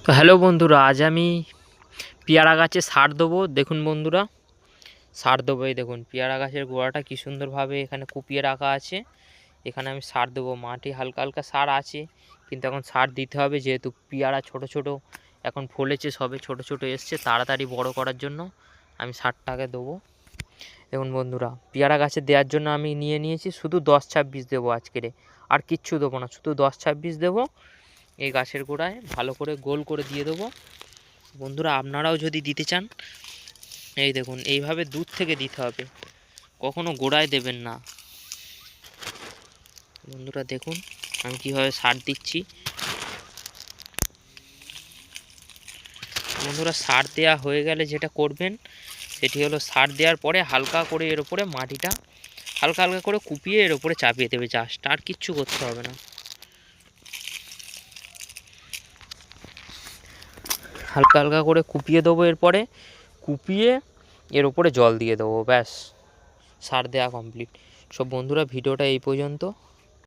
তো হ্যালো বন্ধুরা, আজ আমি পেয়ারা গাছে সার দেবো। দেখুন বন্ধুরা, সার দেবো। এই দেখুন পেয়ারা গাছের গোড়াটা কী সুন্দরভাবে এখানে কুপিয়ে রাখা আছে। এখানে আমি সার দেবো। মাটি হালকা হালকা সার আছে, কিন্তু এখন সার দিতে হবে, যেহেতু পেয়ারা ছোট ছোট এখন ফলেছে, সবে ছোট ছোট এসছে। তাড়াতাড়ি বড় করার জন্য আমি সারটাকে দেবো। দেখুন বন্ধুরা, পেয়ারা গাছে দেওয়ার জন্য আমি নিয়েছি শুধু 10-26 দেবো আজকেরে, আর কিচ্ছু দেবো না, শুধু 10-26 দেবো। এই গাছের গোড়ায় ভালো করে গোল করে দিয়ে দেবো। বন্ধুরা, আপনারাও যদি দিতে চান, এই দেখুন এইভাবে দূর থেকে দিতে হবে, কখনো গোড়ায় দেবেন না। বন্ধুরা দেখুন আমি কীভাবে সার দিচ্ছি। বন্ধুরা, সার দেওয়া হয়ে গেলে যেটা করবেন সেটি হলো, সার দেওয়ার পরে হালকা করে এর উপরে মাটিটা হালকা হালকা করে কুপিয়ে এর উপরে চাপিয়ে দেবে, জাস্ট, আর কিচ্ছু করতে হবে না। হালকা হালকা করে কুপিয়ে দেবো, এরপরে কুপিয়ে এর উপরে জল দিয়ে দেবো, ব্যাস, সার দেওয়া কমপ্লিট। সব বন্ধুরা, ভিডিওটা এই পর্যন্ত।